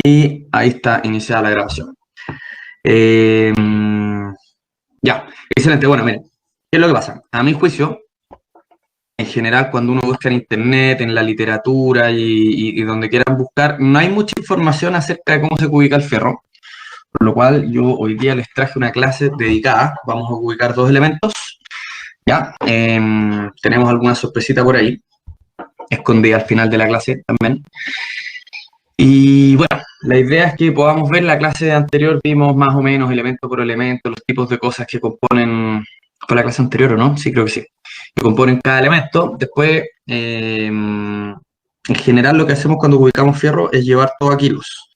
Y ahí está iniciada la grabación. Ya, excelente. Bueno, miren, ¿qué es lo que pasa? A mi juicio, en general, cuando uno busca en internet, en la literatura y donde quieran buscar, no hay mucha información acerca de cómo se cubica el fierro. Por lo cual, yo hoy día les traje una clase dedicada. Vamos a ubicar dos elementos. Ya, tenemos alguna sorpresita por ahí, escondida al final de la clase también. Y bueno, la idea es que podamos ver la clase anterior, vimos más o menos elemento por elemento, los tipos de cosas que componen, ¿fue la clase anterior o no? Sí, creo que sí, que componen cada elemento. Después, en general lo que hacemos cuando ubicamos fierro es llevar todo a kilos.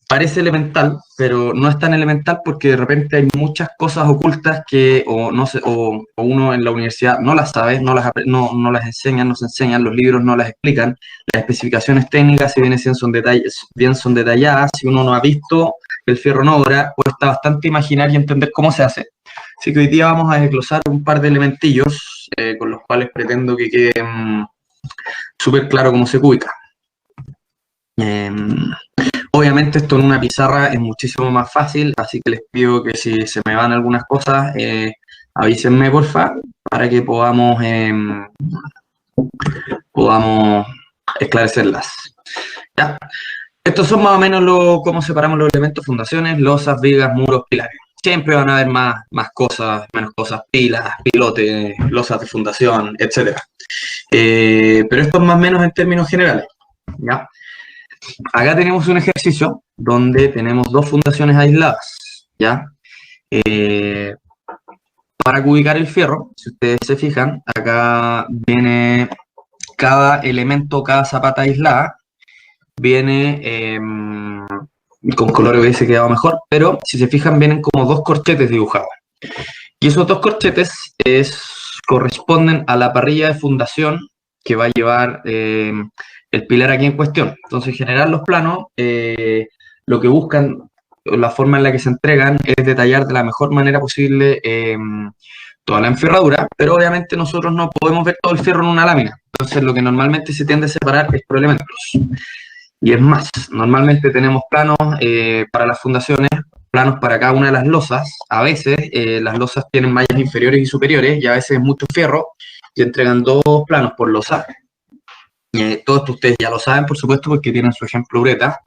Parece elemental, pero no es tan elemental porque de repente hay muchas cosas ocultas que o no se, o uno en la universidad no las sabe, no las enseñan, no se enseñan, los libros no las explican, las especificaciones técnicas, si bien son detalladas, si uno no ha visto el fierro en obra, cuesta bastante imaginar y entender cómo se hace. Así que hoy día vamos a desglosar un par de elementillos con los cuales pretendo que quede súper claro cómo se ubica. Obviamente esto en una pizarra es muchísimo más fácil, así que les pido que si se me van algunas cosas, avísenme porfa, para que podamos esclarecerlas. ¿Ya? Estos son más o menos cómo separamos los elementos: fundaciones, losas, vigas, muros, pilares. Siempre van a haber más cosas, menos cosas, pilas, pilotes, losas de fundación, etc. Pero esto es más o menos en términos generales. ¿Ya? Acá tenemos un ejercicio donde tenemos dos fundaciones aisladas, ¿ya? Para ubicar el fierro, si ustedes se fijan, acá viene cada elemento, cada zapata aislada, viene con color hubiese quedado mejor, pero si se fijan vienen como dos corchetes dibujados. Y esos dos corchetes corresponden a la parrilla de fundación que va a llevar el pilar aquí en cuestión. Entonces, en general, los planos lo que buscan, la forma en la que se entregan, es detallar de la mejor manera posible toda la enferradura, pero obviamente nosotros no podemos ver todo el fierro en una lámina. Entonces, lo que normalmente se tiende a separar es por elementos. Y es más, normalmente tenemos planos para las fundaciones, planos para cada una de las losas. A veces las losas tienen mallas inferiores y superiores, y a veces mucho fierro, y entregan dos planos por losa. Todo esto ustedes ya lo saben, por supuesto, porque tienen su ejemplo Ureta,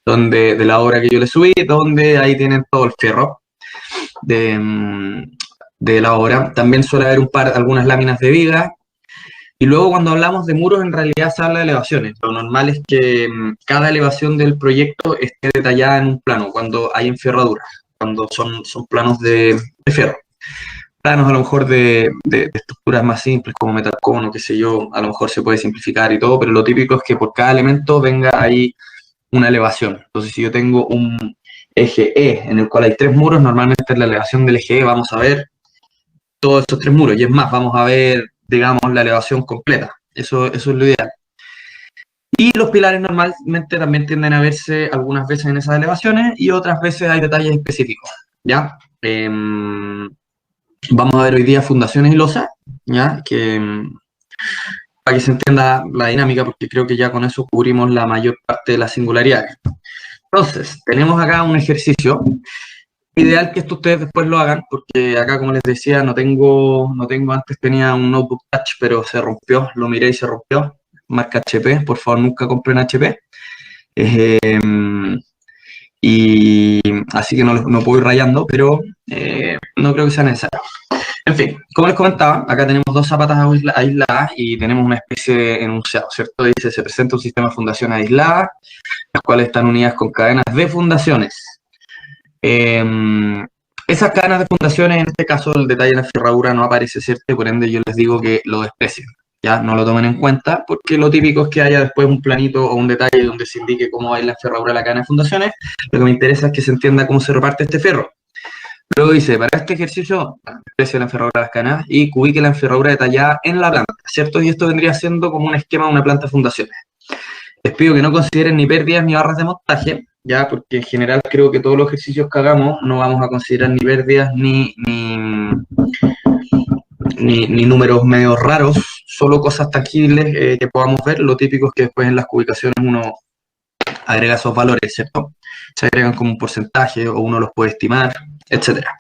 donde, de la obra que yo les subí, donde ahí tienen todo el fierro de la obra. También suele haber algunas láminas de viga. Y luego cuando hablamos de muros, en realidad se habla de elevaciones. Lo normal es que cada elevación del proyecto esté detallada en un plano, cuando hay enferradura, cuando son planos de fierro. Planos a lo mejor de estructuras más simples, como metalcono, qué sé yo, a lo mejor se puede simplificar y todo, pero lo típico es que por cada elemento venga ahí una elevación. Entonces, si yo tengo un eje E en el cual hay tres muros, normalmente en la elevación del eje E vamos a ver todos estos tres muros, y es más, vamos a ver, digamos, la elevación completa. Eso es lo ideal. Y los pilares normalmente también tienden a verse algunas veces en esas elevaciones, y otras veces hay detalles específicos, ¿ya? Vamos a ver hoy día fundaciones y losas, ¿ya? Para que se entienda la dinámica, porque creo que ya con eso cubrimos la mayor parte de las singularidades. Entonces, tenemos acá un ejercicio. Ideal que esto ustedes después lo hagan, porque acá, como les decía, antes tenía un notebook touch, pero se rompió, lo miré y se rompió. Marca HP, por favor, nunca compren HP. Y así que no puedo ir rayando, pero no creo que sea necesario. En fin, como les comentaba, acá tenemos dos zapatas aisladas y tenemos una especie de enunciado, ¿cierto? Dice: se presenta un sistema de fundaciones aisladas, las cuales están unidas con cadenas de fundaciones. Esas cadenas de fundaciones, en este caso el detalle de la enferradura no aparece, ¿cierto? Y por ende yo les digo que lo desprecien, ya no lo tomen en cuenta, porque lo típico es que haya después un planito o un detalle donde se indique cómo va a ir la enferradura de la cadena de fundaciones. Lo que me interesa es que se entienda cómo se reparte este fierro. Luego dice: para este ejercicio, desprecia la enferradura de las cadenas y ubique la enferradura detallada en la planta, ¿cierto? Y esto vendría siendo como un esquema de una planta de fundaciones. Les pido que no consideren ni pérdidas ni barras de montaje, ya, porque en general creo que todos los ejercicios que hagamos no vamos a considerar ni pérdidas ni números medio raros, solo cosas tangibles que podamos ver. Lo típico es que después en las ubicaciones uno agrega esos valores, ¿cierto? Se agregan como un porcentaje o uno los puede estimar, etcétera.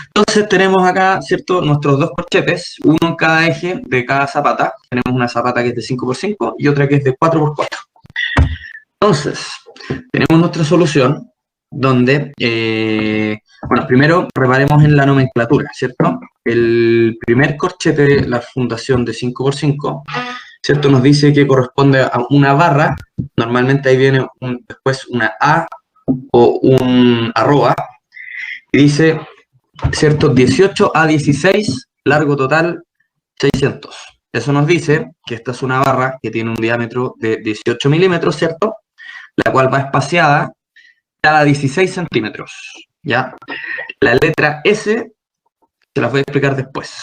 Entonces tenemos acá, ¿cierto?, nuestros dos corchetes, uno en cada eje de cada zapata. Tenemos una zapata que es de 5x5 y otra que es de 4x4. Entonces, tenemos nuestra solución donde, bueno, primero reparemos en la nomenclatura, ¿cierto? El primer corchete, la fundación de 5x5, ¿cierto? Nos dice que corresponde a una barra, normalmente ahí viene después una A o un arroba, y dice, ¿cierto? 18 a 16, largo total 600. Eso nos dice que esta es una barra que tiene un diámetro de 18 milímetros, ¿cierto? La cual va espaciada cada 16 centímetros, ¿ya? La letra S se las voy a explicar después.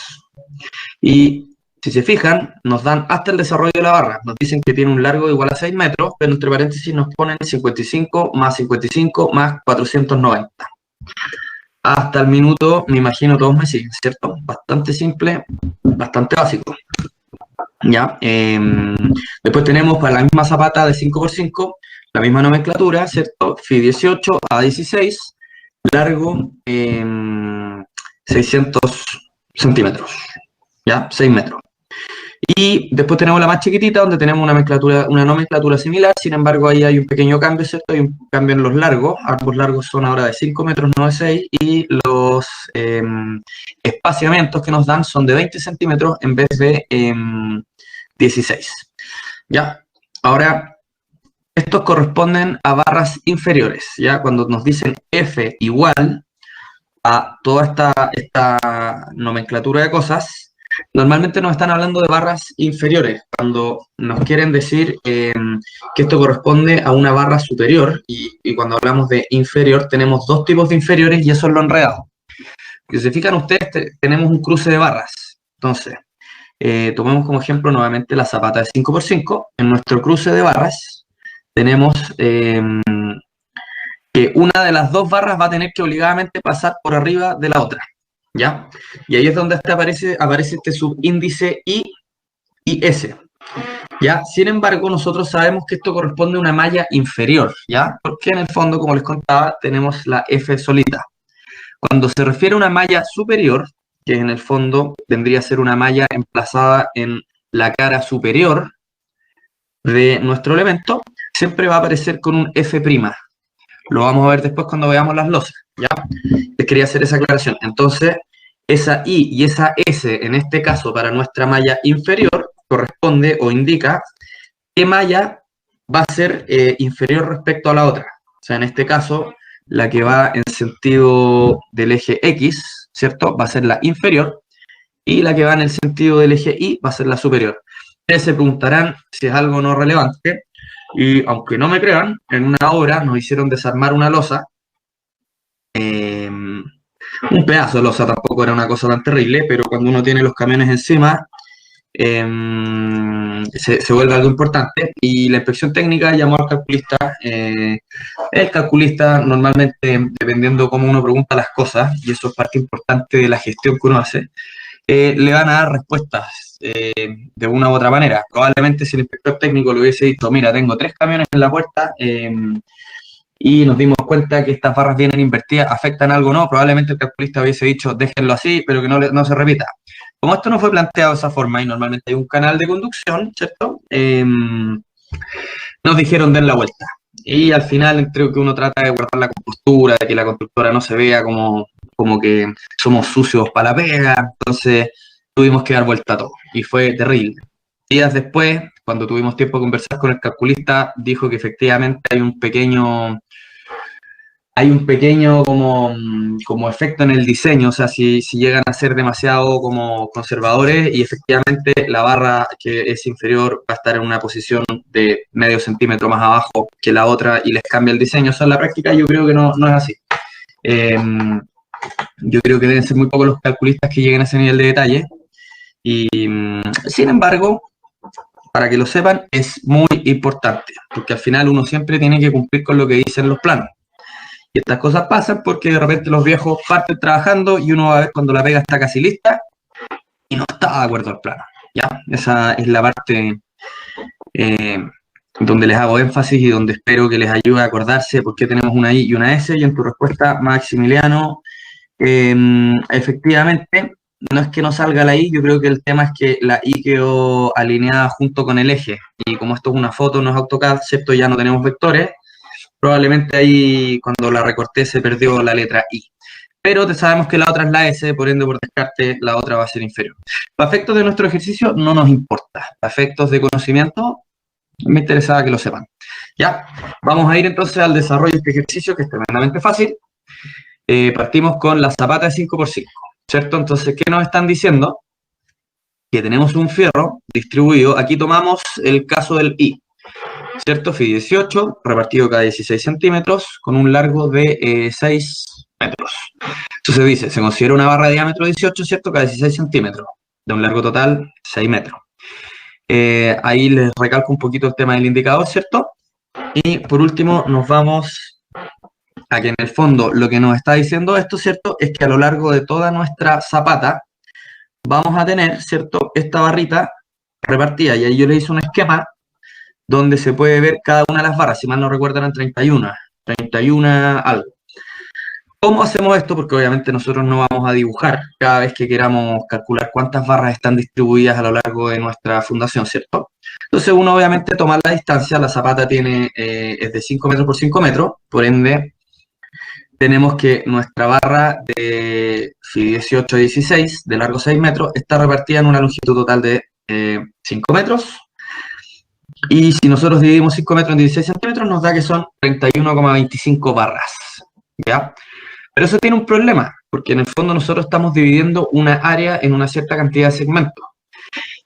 Y si se fijan, nos dan hasta el desarrollo de la barra. Nos dicen que tiene un largo igual a 6 metros, pero entre paréntesis nos ponen 55 más 55 más 490. Hasta el minuto, me imagino todos me siguen, ¿cierto? Bastante simple, bastante básico. ¿Ya? Después tenemos para la misma zapata de 5x5, la misma nomenclatura, ¿cierto? Fi 18 a 16, largo 600 centímetros, ¿ya? 6 metros. Y después tenemos la más chiquitita, donde tenemos una nomenclatura similar, sin embargo ahí hay un pequeño cambio, ¿cierto? Hay un cambio en los largos, ambos largos son ahora de 5 metros, no de 6, y los espaciamientos que nos dan son de 20 centímetros en vez de 16. ¿Ya? Ahora, estos corresponden a barras inferiores, ¿ya? Cuando nos dicen F igual a toda esta nomenclatura de cosas, normalmente nos están hablando de barras inferiores, cuando nos quieren decir que esto corresponde a una barra superior, y cuando hablamos de inferior tenemos dos tipos de inferiores y eso es lo enredado. Si se fijan ustedes, tenemos un cruce de barras. Entonces, tomemos como ejemplo nuevamente la zapata de 5x5. En nuestro cruce de barras tenemos que una de las dos barras va a tener que obligadamente pasar por arriba de la otra, ¿ya? Y ahí es donde aparece este subíndice I y S, ¿ya? Sin embargo, nosotros sabemos que esto corresponde a una malla inferior, ¿ya? Porque en el fondo, como les contaba, tenemos la F solita. Cuando se refiere a una malla superior, que en el fondo vendría a ser una malla emplazada en la cara superior de nuestro elemento, siempre va a aparecer con un F'. Lo vamos a ver después cuando veamos las losas, ¿ya? Les quería hacer esa aclaración. Entonces, esa I y esa S, en este caso, para nuestra malla inferior, corresponde o indica qué malla va a ser inferior respecto a la otra. O sea, en este caso, la que va en sentido del eje X, ¿cierto? Va a ser la inferior, y la que va en el sentido del eje Y va a ser la superior. Ustedes se preguntarán si es algo no relevante, y aunque no me crean, en una obra nos hicieron desarmar una losa, un pedazo de losa, tampoco era una cosa tan terrible, pero cuando uno tiene los camiones encima, se vuelve algo importante, y la inspección técnica llamó al calculista. El calculista normalmente, dependiendo cómo uno pregunta las cosas, y eso es parte importante de la gestión que uno hace, le van a dar respuestas de una u otra manera. Probablemente si el inspector técnico le hubiese dicho, mira, tengo 3 camiones en la puerta y nos dimos cuenta que estas barras vienen invertidas, ¿afectan algo o no? Probablemente el calculista hubiese dicho, déjenlo así, pero que no se repita. Como esto no fue planteado de esa forma y normalmente hay un canal de conducción, ¿cierto? Nos dijeron, den la vuelta. Y al final creo que uno trata de guardar la compostura, de que la constructora no se vea como que somos sucios para la pega. Entonces tuvimos que dar vuelta a todo y fue terrible. Días después, cuando tuvimos tiempo de conversar con el calculista, dijo que efectivamente hay un pequeño como efecto en el diseño, o sea, si llegan a ser demasiado como conservadores, y efectivamente la barra que es inferior va a estar en una posición de medio centímetro más abajo que la otra y les cambia el diseño. O sea, en la práctica yo creo que no es así. Yo creo que deben ser muy pocos los calculistas que lleguen a ese nivel de detalle, y sin embargo, para que lo sepan, es muy importante, porque al final uno siempre tiene que cumplir con lo que dicen los planos. Y estas cosas pasan porque de repente los viejos parten trabajando y uno va a ver cuando la pega está casi lista y no está de acuerdo al plano, ¿ya? Esa es la parte donde les hago énfasis y donde espero que les ayude a acordarse por qué tenemos una I y una S. Y en tu respuesta, Maximiliano, efectivamente, no es que no salga la I, yo creo que el tema es que la I quedó alineada junto con el eje. Y como esto es una foto, no es AutoCAD, ¿cierto? Ya no tenemos vectores. Probablemente ahí, cuando la recorté, se perdió la letra I. Pero sabemos que la otra es la S, por ende, por descarte, la otra va a ser inferior. Para efectos de nuestro ejercicio, no nos importa. Para efectos de conocimiento, me interesaba que lo sepan. Ya, vamos a ir entonces al desarrollo de este ejercicio, que es tremendamente fácil. Partimos con la zapata de 5x5, ¿cierto? Entonces, ¿qué nos están diciendo? Que tenemos un fierro distribuido. Aquí tomamos el caso del I, ¿cierto? Fi 18, repartido cada 16 centímetros, con un largo de 6 metros. Entonces dice, se considera una barra de diámetro 18, ¿cierto? Cada 16 centímetros, de un largo total 6 metros. Ahí les recalco un poquito el tema del indicador, ¿cierto? Y por último nos vamos a que en el fondo lo que nos está diciendo esto, ¿cierto? Es que a lo largo de toda nuestra zapata vamos a tener, ¿cierto? Esta barrita repartida, y ahí yo le hice un esquema donde se puede ver cada una de las barras, si mal no recuerdo eran 31 algo. ¿Cómo hacemos esto? Porque obviamente nosotros no vamos a dibujar cada vez que queramos calcular cuántas barras están distribuidas a lo largo de nuestra fundación, ¿cierto? Entonces uno obviamente toma la distancia, la zapata tiene, es de 5 metros por 5 metros, por ende tenemos que nuestra barra de 18 a 16, de largo 6 metros, está repartida en una longitud total de 5 metros. Y si nosotros dividimos 5 metros en 16 centímetros, nos da que son 31,25 barras, ¿ya? Pero eso tiene un problema, porque en el fondo nosotros estamos dividiendo una área en una cierta cantidad de segmentos.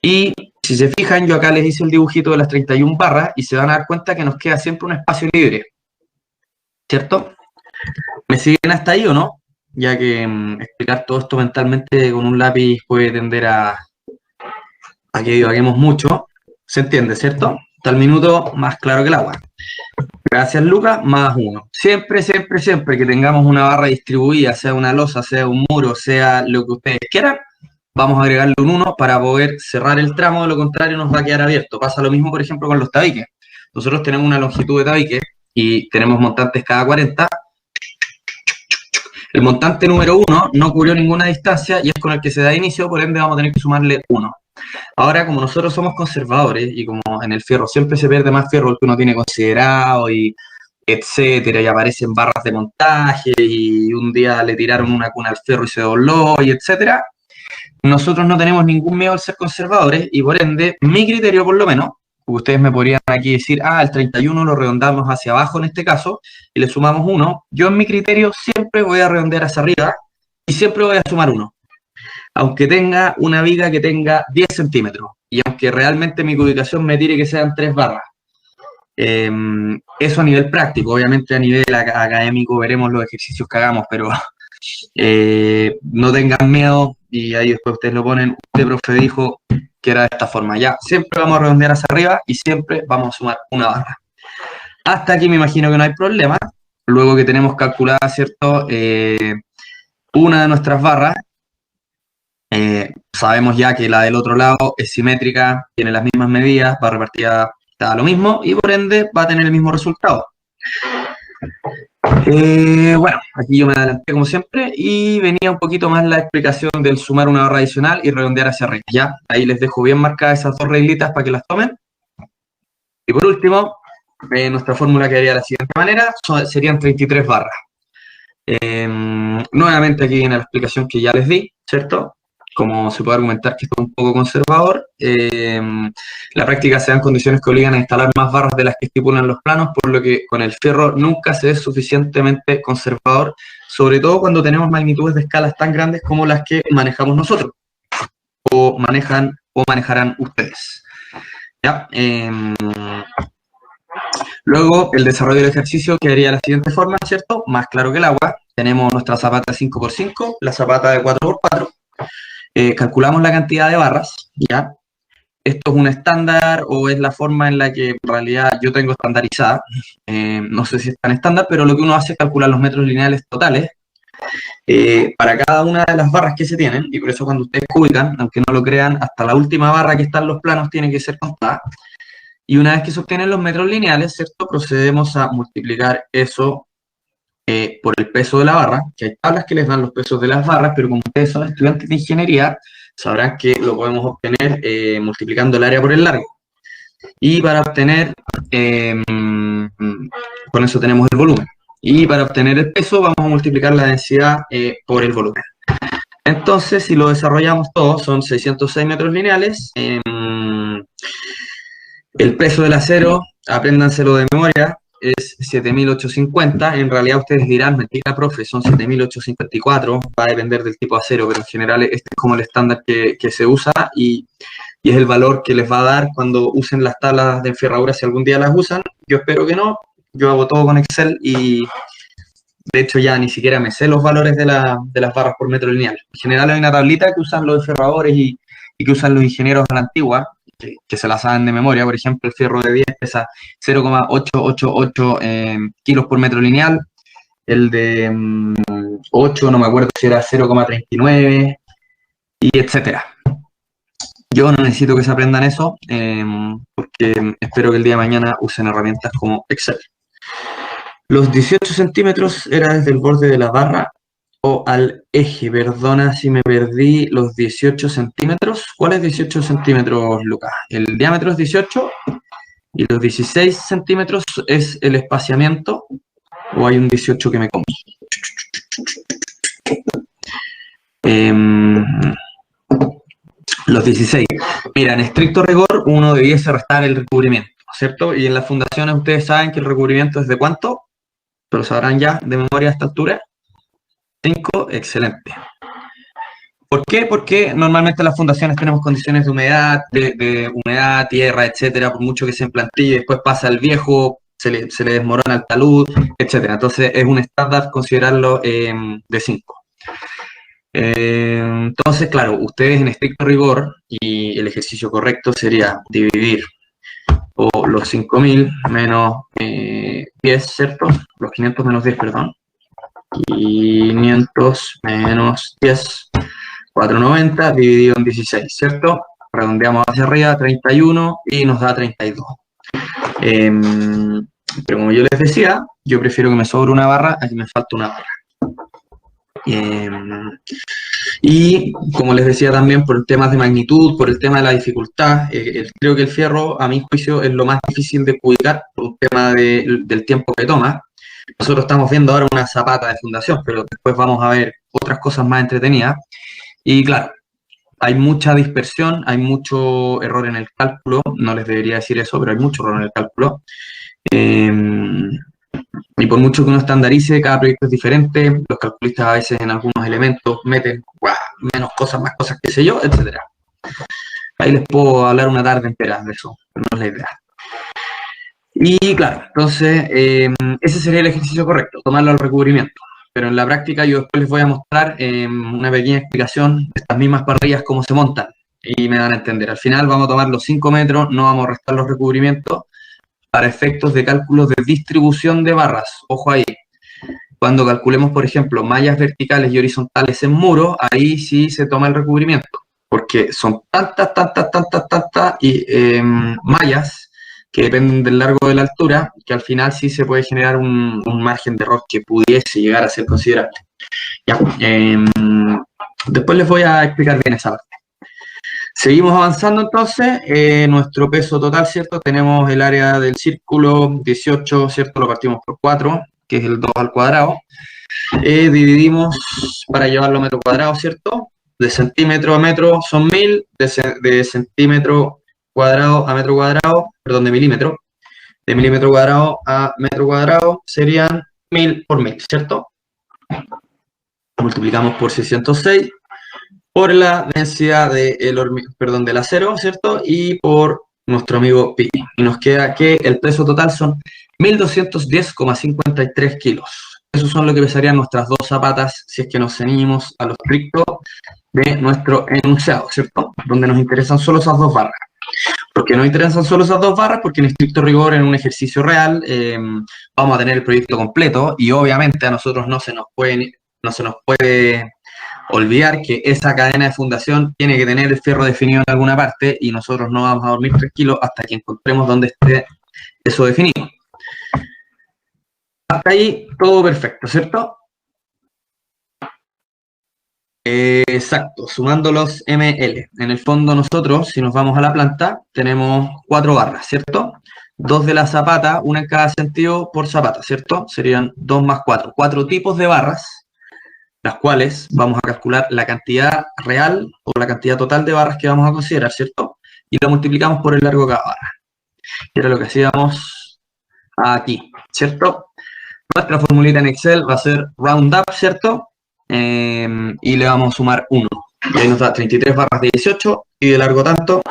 Y si se fijan, yo acá les hice el dibujito de las 31 barras y se van a dar cuenta que nos queda siempre un espacio libre, ¿cierto? ¿Me siguen hasta ahí o no? Ya que explicar todo esto mentalmente con un lápiz puede tender a que divaguemos mucho. ¿Se entiende, cierto? Hasta el minuto más claro que el agua. Gracias, Lucas, más 1. Siempre, siempre, siempre que tengamos una barra distribuida, sea una losa, sea un muro, sea lo que ustedes quieran, vamos a agregarle un 1 para poder cerrar el tramo, de lo contrario nos va a quedar abierto. Pasa lo mismo, por ejemplo, con los tabiques. Nosotros tenemos una longitud de tabique y tenemos montantes cada 40. El montante número 1 no cubrió ninguna distancia y es con el que se da inicio, por ende vamos a tener que sumarle 1. Ahora, como nosotros somos conservadores y como en el fierro siempre se pierde más fierro del que uno tiene considerado y etcétera, y aparecen barras de montaje y un día le tiraron una cuna al fierro y se dobló y etcétera, nosotros no tenemos ningún miedo al ser conservadores y por ende, mi criterio por lo menos, ustedes me podrían aquí decir, el 31 lo redondamos hacia abajo en este caso y le sumamos 1, yo en mi criterio siempre voy a redondear hacia arriba y siempre voy a sumar 1. Aunque tenga una viga que tenga 10 centímetros y aunque realmente mi ubicación me tire que sean 3 barras. Eso a nivel práctico, obviamente a nivel académico veremos los ejercicios que hagamos, pero no tengan miedo y ahí después ustedes lo ponen, usted profe dijo que era de esta forma, ya, siempre vamos a redondear hacia arriba y siempre vamos a sumar una barra. Hasta aquí me imagino que no hay problema, luego que tenemos calculada, ¿cierto? Una de nuestras barras, sabemos ya que la del otro lado es simétrica, tiene las mismas medidas, va repartida, da lo mismo y por ende va a tener el mismo resultado. Bueno, aquí yo me adelanté como siempre y venía un poquito más la explicación del sumar una barra adicional y redondear hacia arriba. Ya, ahí les dejo bien marcadas esas dos reglitas para que las tomen. Y por último, nuestra fórmula quedaría de la siguiente manera, serían 33 barras. Nuevamente aquí viene la explicación que ya les di, ¿cierto? Como se puede argumentar que esto es un poco conservador, la práctica se dan condiciones que obligan a instalar más barras de las que estipulan los planos, por lo que con el fierro nunca se es suficientemente conservador, sobre todo cuando tenemos magnitudes de escalas tan grandes como las que manejamos nosotros, o manejan o manejarán ustedes. ¿Ya? Luego, el desarrollo del ejercicio quedaría de la siguiente forma, ¿cierto? Más claro que el agua. Tenemos nuestra zapata 5x5, la zapata de 4x4. Calculamos la cantidad de barras, ¿ya? Esto es un estándar o es la forma en la que en realidad yo tengo estandarizada. No sé si es tan estándar, pero lo que uno hace es calcular los metros lineales totales para cada una de las barras que se tienen, y por eso cuando ustedes cubican, aunque no lo crean, hasta la última barra que está en los planos tiene que ser contada. Y una vez que se obtienen los metros lineales, ¿cierto? Procedemos a multiplicar eso por el peso de la barra, que hay tablas que les dan los pesos de las barras, pero como ustedes son estudiantes de ingeniería, sabrán que lo podemos obtener multiplicando el área por el largo. Y para obtener, con eso tenemos el volumen. Y para obtener el peso vamos a multiplicar la densidad por el volumen. Entonces, si lo desarrollamos todo, son 606 metros lineales. El peso del acero, apréndanselo de memoria, es 7.850. En realidad ustedes dirán, mentira, profe, son 7.854. Va a depender del tipo de acero, pero en general este es como el estándar que se usa y es el valor que les va a dar cuando usen las tablas de enferradura, si algún día las usan. Yo espero que no. Yo hago todo con Excel y de hecho ya ni siquiera me sé los valores de las barras por metro lineal. En general hay una tablita que usan los enferradores y que usan los ingenieros de la antigua, que se la saben de memoria. Por ejemplo, el fierro de 10 pesa 0,888 kilos por metro lineal. El de 8, no me acuerdo si era 0,39, y etcétera. Yo no necesito que se aprendan eso, porque espero que el día de mañana usen herramientas como Excel. Los 18 centímetros era desde el borde de la barra o al eje. Perdona si me perdí. Los 18 centímetros. ¿Cuál es 18 centímetros, Lucas? El diámetro es 18 y los 16 centímetros es el espaciamiento. ¿O hay un 18 que me comí? Los 16. Mira, en estricto rigor uno debiese restar el recubrimiento, ¿cierto? Y en las fundaciones ustedes saben que el recubrimiento es de ¿cuánto? Pero sabrán ya de memoria a esta altura. 5, excelente. ¿Por qué? Porque normalmente en las fundaciones tenemos condiciones de humedad, tierra, etcétera, por mucho que se emplantille, después pasa el viejo, se le desmorona el talud, etcétera. Entonces es un estándar considerarlo de 5. Entonces, claro, ustedes en estricto rigor, y el ejercicio correcto sería dividir por los 5.000 menos 10, ¿cierto? Los 500 menos 10, perdón. 500 menos 10, 490 dividido en 16, ¿cierto? Redondeamos hacia arriba, 31, y nos da 32. Pero como yo les decía, yo prefiero que me sobre una barra a que me falte una barra. Y como les decía también, por temas de magnitud, por el tema de la dificultad, creo que el fierro, a mi juicio, es lo más difícil de ubicar por un tema del tiempo que toma. Nosotros estamos viendo ahora una zapata de fundación, pero después vamos a ver otras cosas más entretenidas. Y claro, hay mucha dispersión, hay mucho error en el cálculo, no les debería decir eso, pero hay mucho error en el cálculo. Y por mucho que uno estandarice, cada proyecto es diferente, los calculistas a veces en algunos elementos meten menos cosas, más cosas, qué sé yo, etc. Ahí les puedo hablar una tarde entera de eso, pero no es la idea. Y claro, entonces, ese sería el ejercicio correcto, tomarlo al recubrimiento. Pero en la práctica yo después les voy a mostrar una pequeña explicación de estas mismas parrillas, cómo se montan, y me van a entender. Al final vamos a tomar los 5 metros, no vamos a restar los recubrimientos, para efectos de cálculos de distribución de barras. Ojo ahí, cuando calculemos, por ejemplo, mallas verticales y horizontales en muro, ahí sí se toma el recubrimiento, porque son tantas mallas que dependen del largo de la altura, que al final sí se puede generar un margen de error que pudiese llegar a ser considerable. Ya, después les voy a explicar bien esa parte. Seguimos avanzando entonces, nuestro peso total, ¿cierto? Tenemos el área del círculo 18, ¿cierto? Lo partimos por 4, que es el 2 al cuadrado. Dividimos para llevarlo a metro cuadrado, ¿cierto? De centímetro a metro son 1000, de centímetro cuadrado a metro cuadrado, perdón, de milímetro. De milímetro cuadrado a metro cuadrado serían 1000 por 1000, ¿cierto? Multiplicamos por 606. Por la densidad del acero, ¿cierto? Y por nuestro amigo pi. Y nos queda que el peso total son 1.210,53 kilos. Esos son lo que pesarían nuestras dos zapatas si es que nos ceñimos a lo estricto de nuestro enunciado, ¿cierto? Donde nos interesan solo esas dos barras. ¿Por qué nos interesan solo esas dos barras? Porque en estricto rigor, en un ejercicio real, vamos a tener el proyecto completo y obviamente a nosotros no se nos puede olvidar que esa cadena de fundación tiene que tener el fierro definido en alguna parte y nosotros no vamos a dormir tranquilos hasta que encontremos dónde esté eso definido. Hasta ahí todo perfecto, ¿cierto? Exacto, sumando los ML. En el fondo nosotros, si nos vamos a la planta, tenemos 4 barras, ¿cierto? 2 de la zapata, una en cada sentido por zapata, ¿cierto? Serían 2 más 4. 4 tipos de barras, las cuales vamos a calcular la cantidad real o la cantidad total de barras que vamos a considerar, ¿cierto? Y lo multiplicamos por el largo de cada barra. Y era lo que hacíamos aquí, ¿cierto? Nuestra formulita en Excel va a ser round up, ¿cierto? Y le vamos a sumar 1. Y ahí nos da 33 barras de 18 y de largo tanto.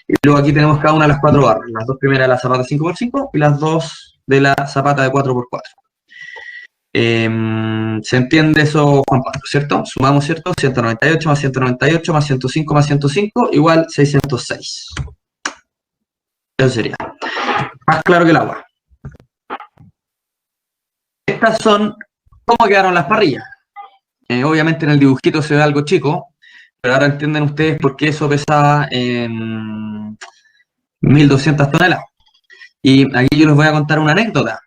Y luego aquí tenemos cada una de las 4 barras. Las 2 primeras de la zapata 5x5 y las 2 de la zapata de 4x4. ¿Se entiende eso, Juan Pablo, cierto? Sumamos, ¿cierto? 198 más 198 más 105 más 105 igual 606. Eso sería. Más claro que el agua. Estas son cómo quedaron las parrillas. Obviamente en el dibujito se ve algo chico, pero ahora entienden ustedes por qué eso pesaba 1200 toneladas. Y aquí yo les voy a contar una anécdota.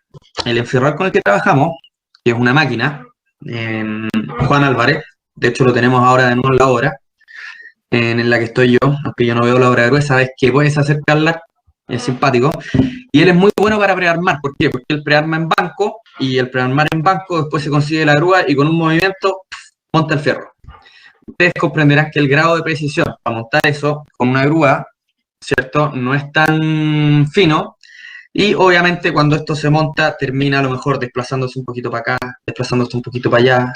El enfierrador con el que trabajamos, que es una máquina, Juan Álvarez, de hecho lo tenemos ahora de nuevo en la obra, en la que estoy yo, aunque yo no veo la obra gruesa, es que puedes acercarla, es simpático, y él es muy bueno para prearmar. ¿Por qué? Porque él prearma en banco, y el prearmar en banco después se consigue la grúa y con un movimiento monta el fierro. Ustedes comprenderán que el grado de precisión para montar eso con una grúa, ¿cierto? No es tan fino. Y obviamente cuando esto se monta, termina a lo mejor desplazándose un poquito para acá, desplazándose un poquito para allá,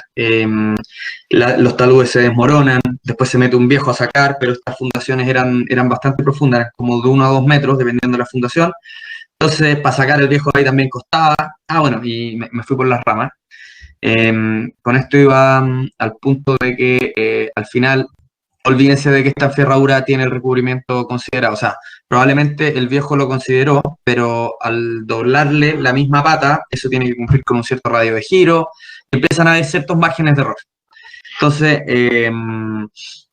los taludes se desmoronan, después se mete un viejo a sacar, pero estas fundaciones eran bastante profundas, eran como de 1 a 2 metros, dependiendo de la fundación. Entonces, para sacar el viejo ahí también costaba. Bueno, y me fui por las ramas. Con esto iba al punto de que al final, olvídense de que esta ferradura tiene el recubrimiento considerado. O sea, probablemente el viejo lo consideró, pero al doblarle la misma pata, eso tiene que cumplir con un cierto radio de giro, empiezan a haber ciertos márgenes de error. Entonces,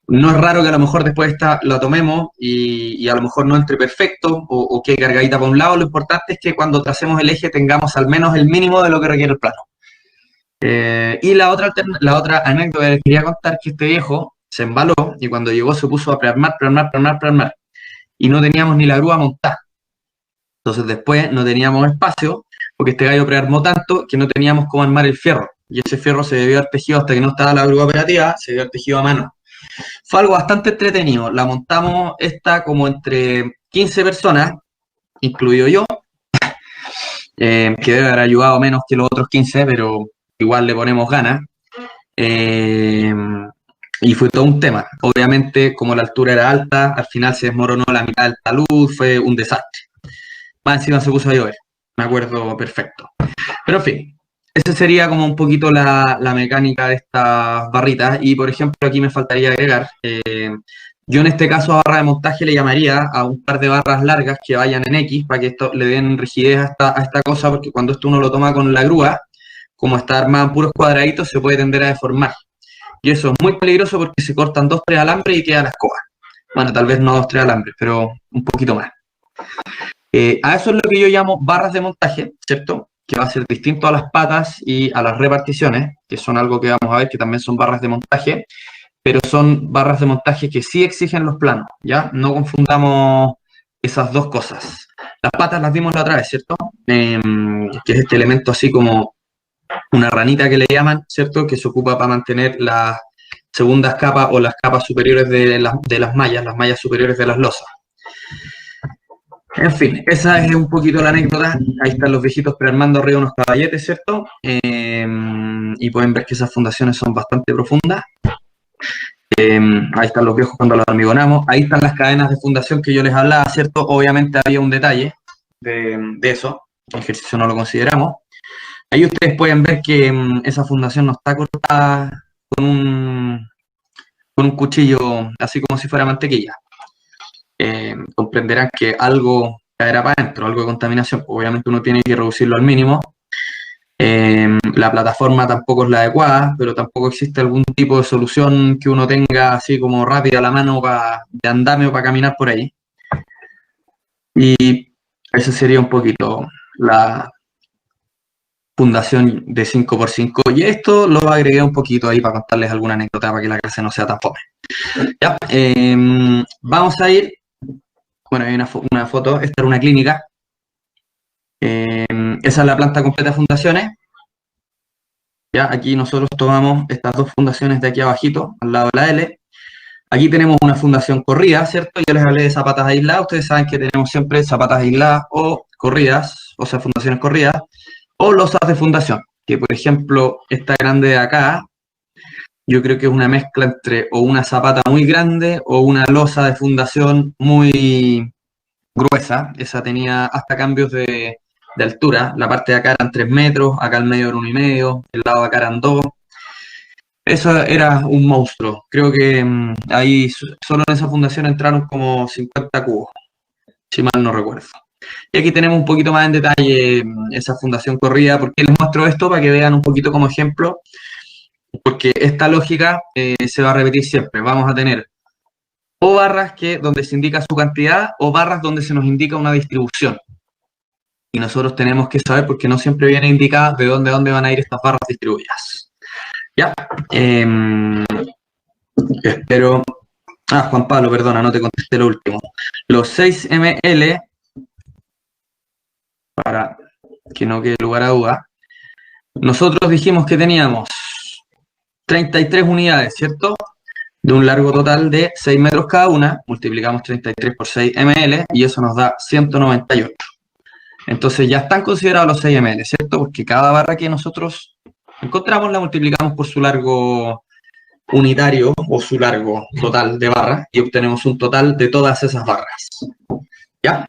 no es raro que a lo mejor después esta lo tomemos y a lo mejor no entre perfecto o quede cargadita para un lado. Lo importante es que cuando tracemos el eje tengamos al menos el mínimo de lo que requiere el plano. Y la otra anécdota que les quería contar, que este viejo se embaló y cuando llegó se puso a prearmar, y no teníamos ni la grúa montada. Entonces después no teníamos espacio porque este gallo prearmó tanto que no teníamos cómo armar el fierro. Y ese fierro se debió haber tejido hasta que no estaba la grúa operativa, se debió haber tejido a mano. Fue algo bastante entretenido. La montamos esta como entre 15 personas, incluido yo, que debe haber ayudado menos que los otros 15, pero igual le ponemos ganas. Y fue todo un tema. Obviamente, como la altura era alta, al final se desmoronó la mitad del talud, fue un desastre. Más encima se puso a llover, me acuerdo perfecto. Pero en fin, esa sería como un poquito la mecánica de estas barritas. Y por ejemplo, aquí me faltaría agregar, yo en este caso a barra de montaje le llamaría a un par de barras largas que vayan en X para que esto le den rigidez a esta cosa, porque cuando esto uno lo toma con la grúa, como está armada en puros cuadraditos, se puede tender a deformar. Y eso es muy peligroso porque se cortan 2 o 3 alambres y queda la escoba. Bueno, tal vez no 2 o 3 alambres, pero un poquito más. A eso es lo que yo llamo barras de montaje, ¿cierto? Que va a ser distinto a las patas y a las reparticiones, que son algo que vamos a ver que también son barras de montaje, pero son barras de montaje que sí exigen los planos, ¿ya? No confundamos esas dos cosas. Las patas las vimos la otra vez, ¿cierto? Que es este elemento así como una ranita que le llaman, ¿cierto? Que se ocupa para mantener las segundas capas o las capas superiores de las mallas superiores de las losas. En fin, esa es un poquito la anécdota. Ahí están los viejitos prearmando arriba unos caballetes, ¿cierto? Y pueden ver que esas fundaciones son bastante profundas. Ahí están los viejos cuando los hormigonamos. Ahí están las cadenas de fundación que yo les hablaba, ¿cierto? Obviamente había un detalle de eso. El ejercicio no lo consideramos. Ahí ustedes pueden ver que esa fundación no está cortada con un cuchillo, así como si fuera mantequilla. Comprenderán que algo caerá para adentro, algo de contaminación. Obviamente uno tiene que reducirlo al mínimo. La plataforma tampoco es la adecuada, pero tampoco existe algún tipo de solución que uno tenga así como rápida a la mano de andamio para caminar por ahí. Y esa sería un poquito la fundación de 5x5. Y esto lo agregué un poquito ahí para contarles alguna anécdota para que la clase no sea tan fome. Ya, vamos a ir. Bueno, hay una foto. Esta era una clínica. Esa es la planta completa de fundaciones. Ya, aquí nosotros tomamos estas dos fundaciones de aquí abajito, al lado de la L. Aquí tenemos una fundación corrida, ¿cierto? Yo les hablé de zapatas aisladas. Ustedes saben que tenemos siempre zapatas aisladas o corridas, o sea, fundaciones corridas, o losas de fundación, que por ejemplo, esta grande de acá, yo creo que es una mezcla entre o una zapata muy grande o una losa de fundación muy gruesa. Esa tenía hasta cambios de altura. La parte de acá eran 3 metros, acá al medio era 1,5, el lado de acá eran 2. Eso era un monstruo. Creo que ahí solo en esa fundación entraron como 50 cubos, si mal no recuerdo. Y aquí tenemos un poquito más en detalle esa fundación corrida. ¿Por qué les muestro esto? Para que vean un poquito como ejemplo, porque esta lógica se va a repetir siempre. Vamos a tener o barras donde se indica su cantidad o barras donde se nos indica una distribución. Y nosotros tenemos que saber, porque no siempre viene indicada de dónde van a ir estas barras distribuidas. Ya. Espero... Juan Pablo, perdona, no te contesté lo último. Los 6 ml, para que no quede lugar a duda, nosotros dijimos que teníamos 33 unidades, ¿cierto? De un largo total de 6 metros cada una, multiplicamos 33 por 6 ml y eso nos da 198. Entonces ya están considerados los 6 ml, ¿cierto? Porque cada barra que nosotros encontramos la multiplicamos por su largo unitario o su largo total de barras y obtenemos un total de todas esas barras. ¿Ya?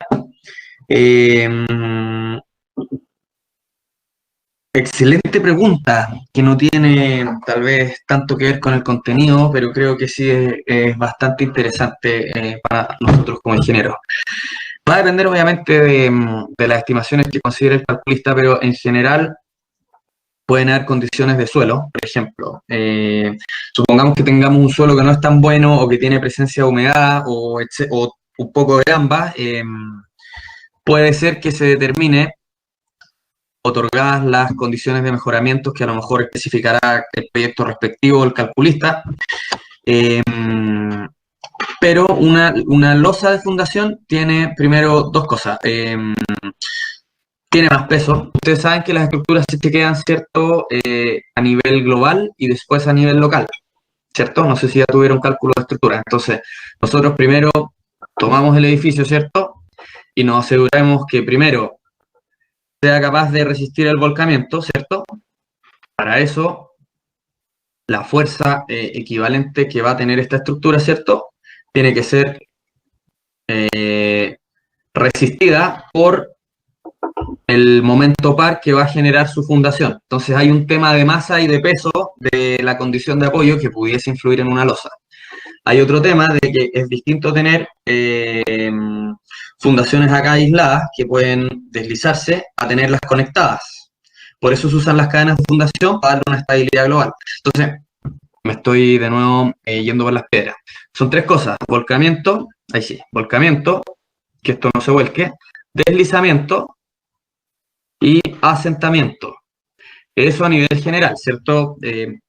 Excelente pregunta, que no tiene tal vez tanto que ver con el contenido, pero creo que sí es bastante interesante para nosotros como ingenieros. Va a depender obviamente de las estimaciones que considere el calculista, pero en general pueden haber condiciones de suelo. Por ejemplo, supongamos que tengamos un suelo que no es tan bueno o que tiene presencia de humedad o un poco de ambas, puede ser que se determine, otorgadas las condiciones de mejoramiento que a lo mejor especificará el proyecto respectivo o el calculista, pero una losa de fundación tiene primero dos cosas. Tiene más peso. Ustedes saben que las estructuras se quedan, ¿cierto?, a nivel global y después a nivel local, ¿cierto? No sé si ya tuvieron cálculo de estructura. Entonces, nosotros primero tomamos el edificio, ¿cierto? Y nos aseguramos que primero sea capaz de resistir el volcamiento, ¿cierto? Para eso, la fuerza equivalente que va a tener esta estructura, ¿cierto?, tiene que ser resistida por el momento par que va a generar su fundación. Entonces hay un tema de masa y de peso de la condición de apoyo que pudiese influir en una losa. Hay otro tema de que es distinto tener fundaciones acá aisladas que pueden deslizarse a tenerlas conectadas. Por eso se usan las cadenas de fundación para darle una estabilidad global. Entonces, me estoy de nuevo yendo por las piedras. Son tres cosas: volcamiento, ahí sí, volcamiento, que esto no se vuelque, deslizamiento y asentamiento. Eso a nivel general, ¿cierto?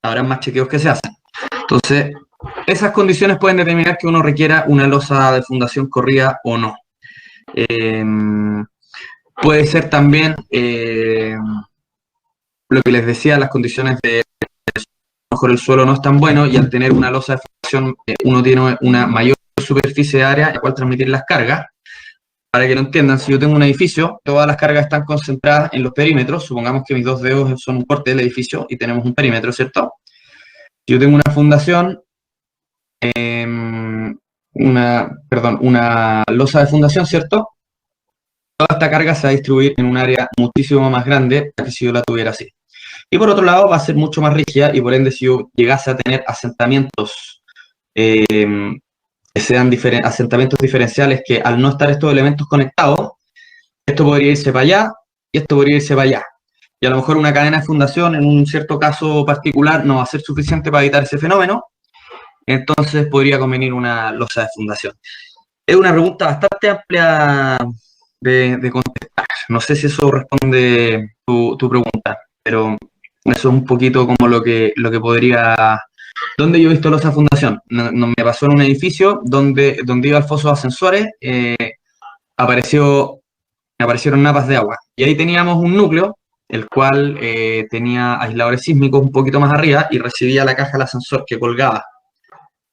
Habrá más chequeos que se hacen. Entonces, esas condiciones pueden determinar que uno requiera una losa de fundación corrida o no. Puede ser también lo que les decía, las condiciones de a lo mejor el suelo no es tan bueno y al tener una losa de fundación uno tiene una mayor superficie de área en la cual transmitir las cargas. Para que lo entiendan, si yo tengo un edificio, todas las cargas están concentradas en los perímetros. Supongamos que mis dos dedos son un corte del edificio y tenemos un perímetro, ¿cierto? Si yo tengo una fundación, una losa de fundación, ¿cierto? Toda esta carga se va a distribuir en un área muchísimo más grande que si yo la tuviera así. Y por otro lado, va a ser mucho más rígida y por ende, si yo llegase a tener asentamientos que sean asentamientos diferenciales, que al no estar estos elementos conectados, esto podría irse para allá y esto podría irse para allá. y a lo mejor una cadena de fundación en un cierto caso particular no va a ser suficiente para evitar ese fenómeno, entonces podría convenir una losa de fundación. Es una pregunta bastante amplia de contestar. No sé si eso responde tu pregunta, pero eso es un poquito como lo que podría... ¿Dónde yo he visto losa de fundación? No, me pasó en un edificio donde iba al foso de ascensores, aparecieron napas de agua. Y ahí teníamos un núcleo, el cual tenía aisladores sísmicos un poquito más arriba y recibía la caja del ascensor que colgaba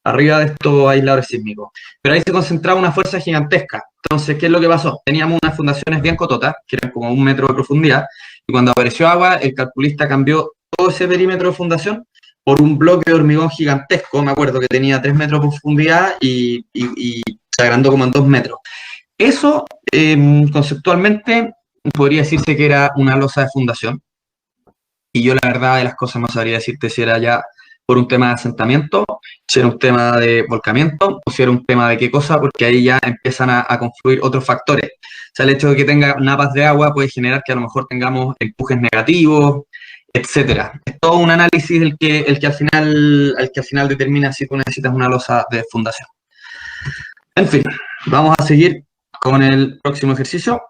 arriba de estos aisladores sísmicos. Pero ahí se concentraba una fuerza gigantesca. Entonces, ¿qué es lo que pasó? Teníamos unas fundaciones bien cototas, que eran como 1 metro de profundidad, y cuando apareció agua, el calculista cambió todo ese perímetro de fundación por un bloque de hormigón gigantesco, me acuerdo que tenía 3 metros de profundidad y se agrandó como en 2 metros. Eso, conceptualmente, podría decirse que era una losa de fundación, y yo la verdad de las cosas no sabría decirte si era ya por un tema de asentamiento, si era un tema de volcamiento o si era un tema de qué cosa, porque ahí ya empiezan a confluir otros factores. O sea, el hecho de que tenga napas de agua puede generar que a lo mejor tengamos empujes negativos, etcétera. Es todo un análisis el que al final determina si tú necesitas una losa de fundación. En fin, vamos a seguir con el próximo ejercicio.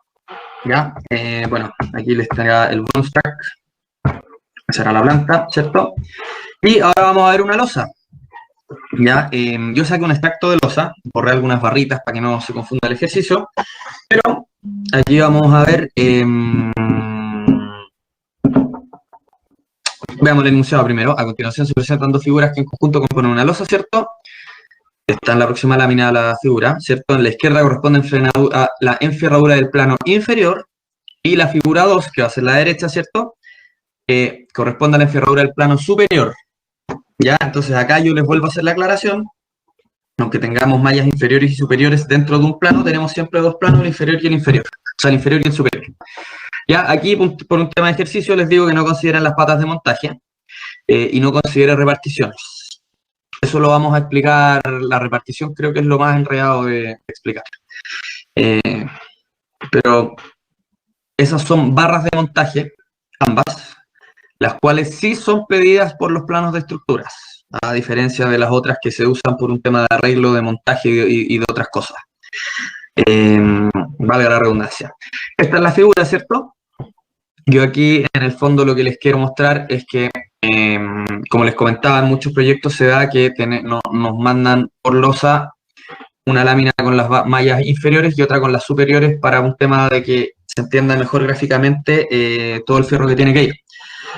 Ya, bueno, aquí les traigo el bonus track. Esa era la planta, ¿cierto? Y ahora vamos a ver una losa. Ya, yo saqué un extracto de losa, borré algunas barritas para que no se confunda el ejercicio, pero aquí vamos a ver, veamos el enunciado primero. A continuación se presentan dos figuras que en conjunto componen una losa, ¿cierto? Está en la próxima lámina de la figura, ¿cierto? En la izquierda corresponde a la enferradura del plano inferior y la figura 2, que va a ser la derecha, ¿cierto? Corresponde a la enferradura del plano superior. Ya, entonces acá yo les vuelvo a hacer la aclaración. Aunque tengamos mallas inferiores y superiores dentro de un plano, tenemos siempre dos planos, el inferior y el inferior. O sea, el inferior y el superior. Ya, aquí por un tema de ejercicio les digo que no consideren las patas de montaje y no consideren reparticiones. Eso lo vamos a explicar, la repartición creo que es lo más enredado de explicar. Pero esas son barras de montaje, ambas, las cuales sí son pedidas por los planos de estructuras, a diferencia de las otras que se usan por un tema de arreglo, de montaje y de otras cosas. Valga la redundancia. Esta es la figura, ¿cierto? Yo aquí, en el fondo, lo que les quiero mostrar es que, como les comentaba, en muchos proyectos se da que nos mandan por losa una lámina con las mallas inferiores y otra con las superiores para un tema de que se entienda mejor gráficamente todo el fierro que tiene que ir.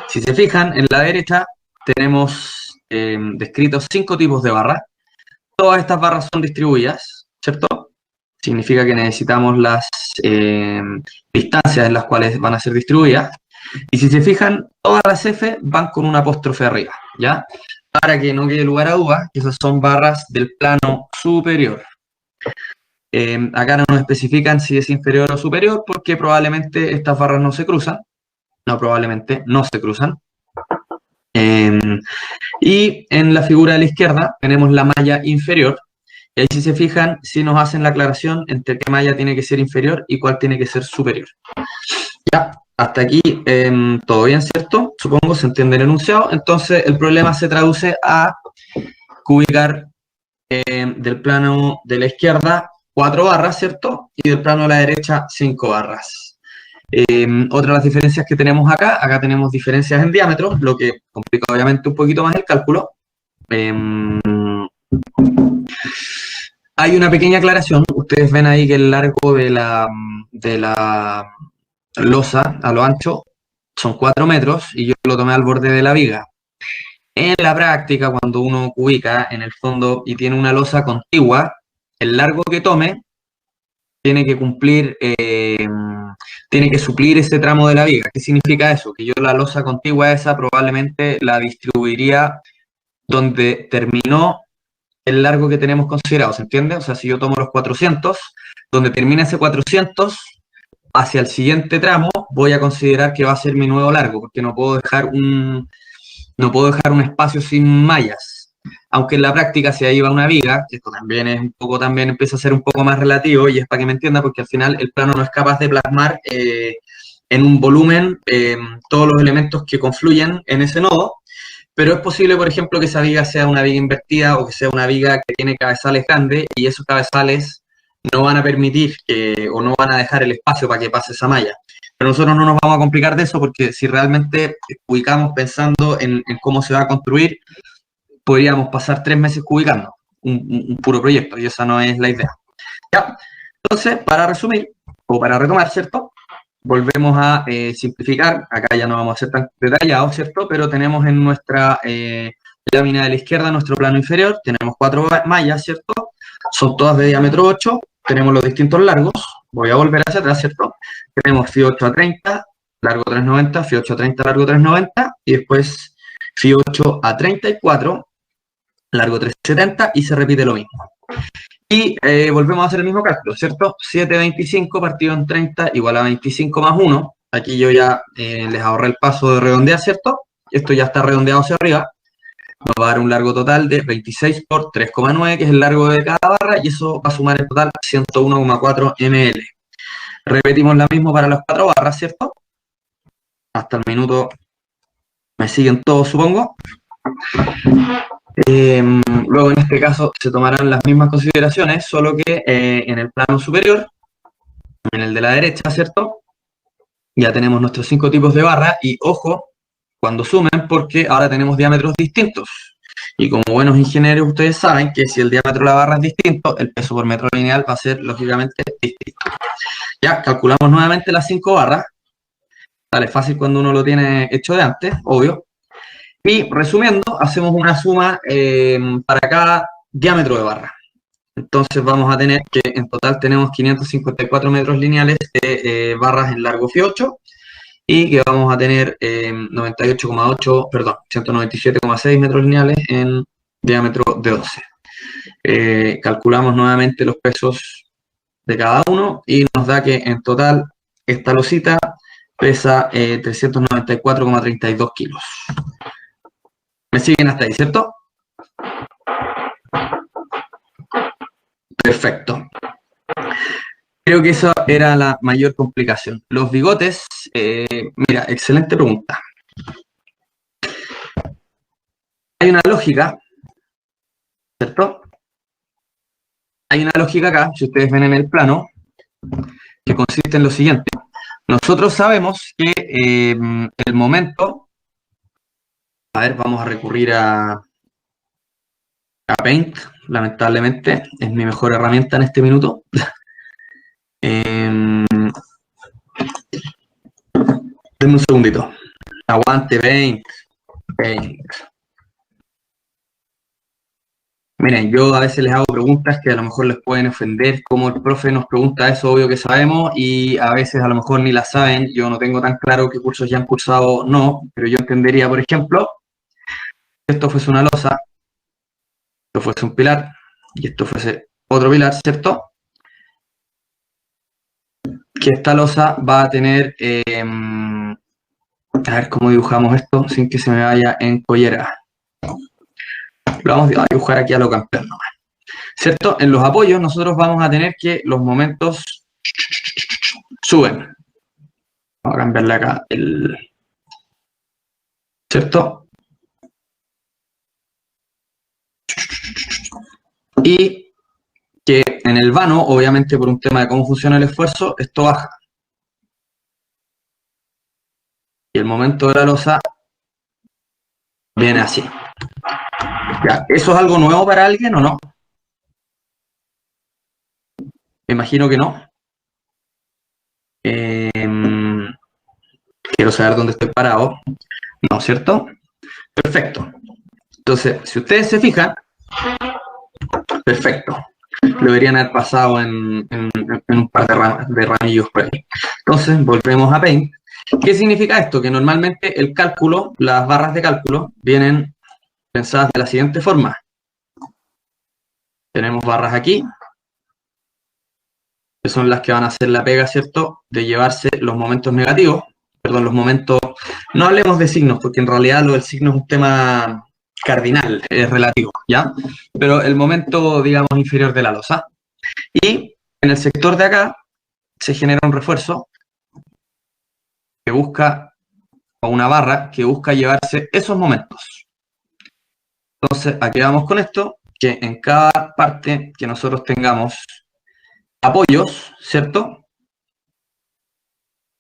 Si se fijan, en la derecha tenemos descritos 5 tipos de barras. Todas estas barras son distribuidas, ¿cierto? Significa que necesitamos las distancias en las cuales van a ser distribuidas. Y si se fijan, todas las F van con un apóstrofe arriba, ¿ya? Para que no quede lugar a dudas, esas son barras del plano superior. Acá no nos especifican si es inferior o superior, porque probablemente estas barras no se cruzan. No, probablemente no se cruzan. Y en la figura de la izquierda tenemos la malla inferior. Y ahí si se fijan, sí nos hacen la aclaración entre qué malla tiene que ser inferior y cuál tiene que ser superior. Ya, hasta aquí todo bien, ¿cierto? Supongo se entiende el enunciado. Entonces el problema se traduce a ubicar del plano de la izquierda 4 barras, ¿cierto? Y del plano de la derecha 5 barras. Otra de las diferencias que tenemos acá tenemos diferencias en diámetro, lo que complica obviamente un poquito más el cálculo. Hay una pequeña aclaración. Ustedes ven ahí que el largo de la losa a lo ancho son 4 metros y yo lo tomé al borde de la viga. En la práctica, cuando uno ubica en el fondo y tiene una losa contigua, el largo que tome tiene que cumplir, tiene que suplir ese tramo de la viga. ¿Qué significa eso? Que yo la losa contigua esa probablemente la distribuiría donde terminó el largo que tenemos considerado, ¿se entiende? O sea, si yo tomo los 400, donde termina ese 400, hacia el siguiente tramo voy a considerar que va a ser mi nuevo largo, porque no puedo dejar un espacio sin mallas. Aunque en la práctica, si ahí va una viga, esto también es también empieza a ser un poco más relativo, y es para que me entienda, porque al final el plano no es capaz de plasmar en un volumen todos los elementos que confluyen en ese nodo, pero es posible, por ejemplo, que esa viga sea una viga invertida o que sea una viga que tiene cabezales grandes y esos cabezales no van a permitir o no van a dejar el espacio para que pase esa malla. Pero nosotros no nos vamos a complicar de eso porque si realmente ubicamos pensando en cómo se va a construir, podríamos pasar 3 meses ubicando un puro proyecto y esa no es la idea. ¿Ya? Entonces, para resumir, o para retomar, ¿cierto? Volvemos a simplificar, acá ya no vamos a ser tan detallados, ¿cierto? Pero tenemos en nuestra lámina de la izquierda nuestro plano inferior, tenemos 4 mallas, ¿cierto? Son todas de diámetro 8, tenemos los distintos largos, voy a volver hacia atrás, ¿cierto? Tenemos FI 8 a 30, largo 390, FI 8 a 30, largo 390, y después FI 8 a 34, largo 370, y se repite lo mismo. Y volvemos a hacer el mismo cálculo, ¿cierto? 7,25 partido en 30 igual a 25 más 1. Aquí yo ya les ahorré el paso de redondear, ¿cierto? Esto ya está redondeado hacia arriba. Nos va a dar un largo total de 26 por 3,9, que es el largo de cada barra, y eso va a sumar en total 101,4 ml. Repetimos lo mismo para las 4 barras, ¿cierto? Hasta el minuto me siguen todos, supongo. Luego en este caso se tomarán las mismas consideraciones, solo que en el plano superior, en el de la derecha, ¿cierto? Ya tenemos nuestros 5 tipos de barra y ojo cuando sumen porque ahora tenemos diámetros distintos. Y como buenos ingenieros ustedes saben que si el diámetro de la barra es distinto, el peso por metro lineal va a ser lógicamente distinto. Ya calculamos nuevamente las 5 barras. Sale fácil cuando uno lo tiene hecho de antes, obvio. Y resumiendo, hacemos una suma para cada diámetro de barra. Entonces vamos a tener que en total tenemos 554 metros lineales de barras en largo FI 8 y que vamos a tener 197,6 metros lineales en diámetro de 12. Calculamos nuevamente los pesos de cada uno y nos da que en total esta losita pesa 394,32 kilos. ¿Me siguen hasta ahí, cierto? Perfecto. Creo que esa era la mayor complicación. Los bigotes, mira, excelente pregunta. Hay una lógica, ¿cierto? Hay una lógica acá, si ustedes ven en el plano, que consiste en lo siguiente. Nosotros sabemos que el momento, a ver, vamos a recurrir a Paint, lamentablemente, es mi mejor herramienta en este minuto. Denme un segundito. Aguante, Paint. Miren, yo a veces les hago preguntas que a lo mejor les pueden ofender, como el profe nos pregunta eso, obvio que sabemos, y a veces a lo mejor ni la saben. Yo no tengo tan claro qué cursos ya han cursado o no, pero yo entendería, por ejemplo, que esto fuese una losa, esto fuese un pilar, y esto fuese otro pilar, ¿cierto? Que esta losa va a tener, a ver cómo dibujamos esto sin que se me vaya en collera. Lo vamos a dibujar aquí a lo campeón nomás. ¿Cierto? En los apoyos nosotros vamos a tener que los momentos suben. Vamos a cambiarle acá el... ¿Cierto? Y que en el vano, obviamente por un tema de cómo funciona el esfuerzo, esto baja. Y el momento de la losa viene así. Ya, ¿eso es algo nuevo para alguien o no? Me imagino que no. Quiero saber dónde estoy parado. No, ¿cierto? Perfecto. Entonces, si ustedes se fijan, perfecto. Lo deberían haber pasado en un par de ramillos por ahí. Entonces, volvemos a Paint. ¿Qué significa esto? Que normalmente el cálculo, las barras de cálculo, vienen pensadas de la siguiente forma. Tenemos barras aquí, que son las que van a hacer la pega, ¿cierto? De llevarse los momentos negativos, perdón, los momentos... No hablemos de signos, porque en realidad lo del signo es un tema cardinal, es relativo, ¿ya? Pero el momento, digamos, inferior de la losa. Y en el sector de acá se genera un refuerzo busca, o una barra que busca llevarse esos momentos. Entonces, aquí vamos con esto, que en cada parte que nosotros tengamos apoyos, ¿cierto?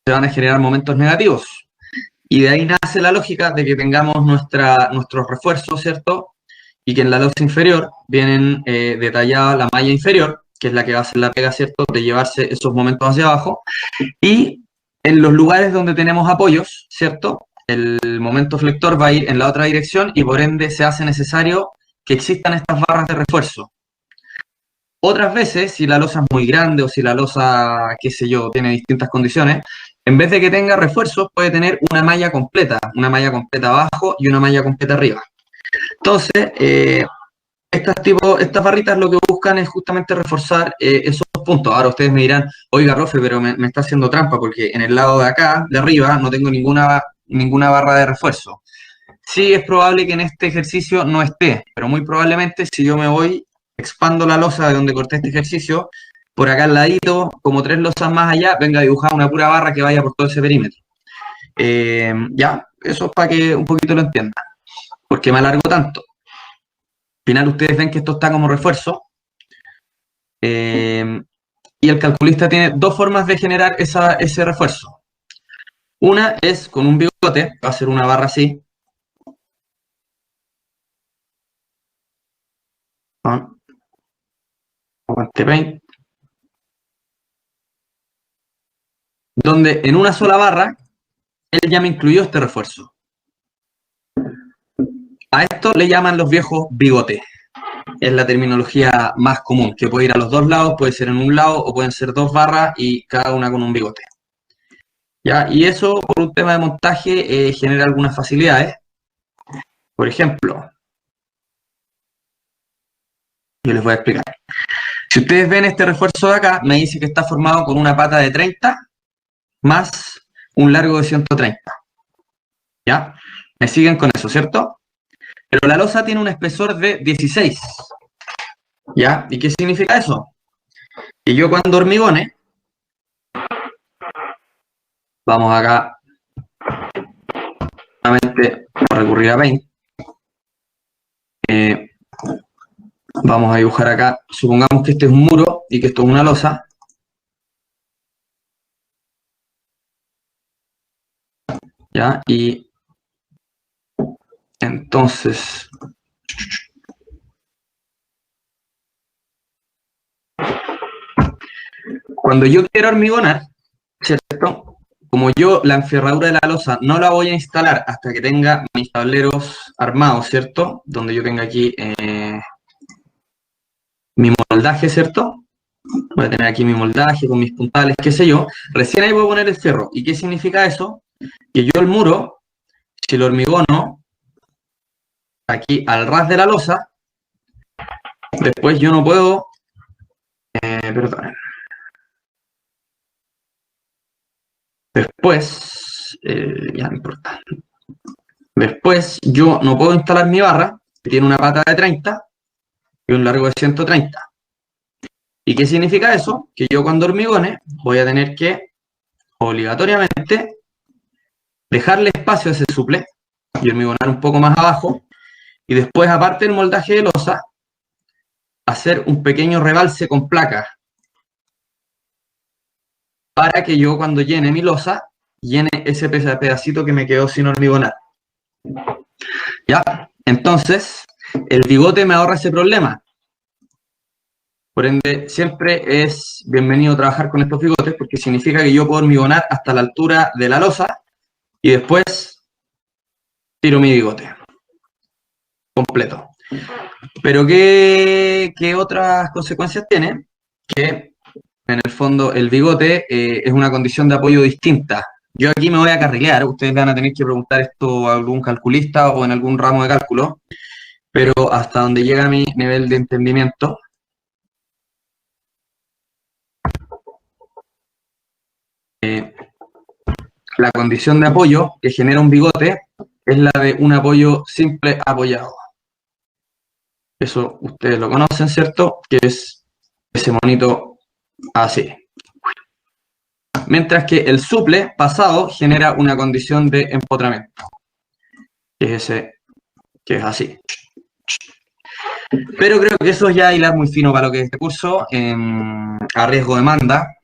Se van a generar momentos negativos. Y de ahí nace la lógica de que tengamos nuestros refuerzos, ¿cierto? Y que en la losa inferior vienen detallada la malla inferior, que es la que va a hacer la pega, ¿cierto? De llevarse esos momentos hacia abajo. Y en los lugares donde tenemos apoyos, ¿cierto? El momento flector va a ir en la otra dirección y por ende se hace necesario que existan estas barras de refuerzo. Otras veces, si la losa es muy grande o si la losa, qué sé yo, tiene distintas condiciones, en vez de que tenga refuerzos, puede tener una malla completa abajo y una malla completa arriba. Entonces, estas barritas lo que buscan es justamente reforzar esos puntos. Ahora ustedes me dirán, oiga, profe, pero me está haciendo trampa porque en el lado de acá, de arriba, no tengo ninguna barra de refuerzo. Sí, es probable que en este ejercicio no esté, pero muy probablemente si yo me voy, expando la losa de donde corté este ejercicio, por acá al ladito, como 3 losas más allá, venga a dibujar una pura barra que vaya por todo ese perímetro. Ya, eso es para que un poquito lo entiendan. ¿Por qué me alargo tanto? Al final ustedes ven que esto está como refuerzo. Y el calculista tiene dos formas de generar ese refuerzo. Una es con un bigote, va a ser una barra así. Aguante paint. Donde en una sola barra, él ya me incluyó este refuerzo. A esto le llaman los viejos bigotes. Es la terminología más común, que puede ir a los dos lados, puede ser en un lado o pueden ser dos barras y cada una con un bigote. ¿Ya? Y eso, por un tema de montaje, genera algunas facilidades. Por ejemplo, yo les voy a explicar. Si ustedes ven este refuerzo de acá, me dice que está formado con una pata de 30 más un largo de 130. ¿Ya? Me siguen con eso, ¿cierto? Pero la losa tiene un espesor de 16. ¿Ya? ¿Y qué significa eso? Que yo cuando hormigone, vamos acá, nuevamente a recurrir a Paint. Vamos a dibujar acá, supongamos que este es un muro y que esto es una losa. ¿Ya? Y entonces, cuando yo quiero hormigonar, ¿cierto? Como yo la enferradura de la losa no la voy a instalar hasta que tenga mis tableros armados, ¿cierto? Donde yo tenga aquí mi moldaje, ¿cierto? Voy a tener aquí mi moldaje con mis puntales, qué sé yo. Recién ahí voy a poner el fierro. ¿Y qué significa eso? Que yo el muro, si lo hormigono aquí al ras de la losa, después yo no puedo, perdón. Después, ya no importa. Después yo no puedo instalar mi barra, que tiene una pata de 30 y un largo de 130. ¿Y qué significa eso? Que yo cuando hormigone voy a tener que obligatoriamente dejarle espacio a ese suple y hormigonar un poco más abajo y después, aparte del moldaje de losa, hacer un pequeño rebalse con placa para que yo cuando llene mi losa llene ese pedacito que me quedó sin hormigonar. ¿Ya? Entonces, el bigote me ahorra ese problema. Por ende, siempre es bienvenido trabajar con estos bigotes porque significa que yo puedo hormigonar hasta la altura de la losa y después tiro mi bigote completo. Pero ¿qué otras consecuencias tiene? Que en el fondo el bigote es una condición de apoyo distinta. Yo aquí me voy a carrilear, ustedes van a tener que preguntar esto a algún calculista o en algún ramo de cálculo, pero hasta donde llega mi nivel de entendimiento, la condición de apoyo que genera un bigote es la de un apoyo simple apoyado. Eso ustedes lo conocen, ¿cierto? Que es ese monito así. mientras que el suple pasado genera una condición de empotramiento, que es así. Pero creo que eso ya hilar muy fino para lo que es este curso, a riesgo de demanda.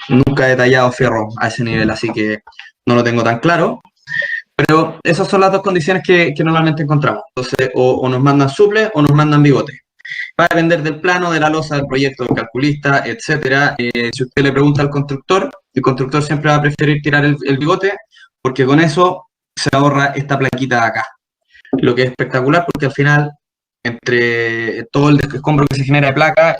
Nunca he detallado fierro a ese nivel, así que no lo tengo tan claro. Pero esas son las dos condiciones que normalmente encontramos. Entonces, o nos mandan suple o nos mandan bigote. Va a depender del plano, de la losa, del proyecto, del calculista, etcétera. Si usted le pregunta al constructor, el constructor siempre va a preferir tirar el bigote, porque con eso se ahorra esta plaquita de acá. Lo que es espectacular, porque al final, entre todo el escombro que se genera de placa,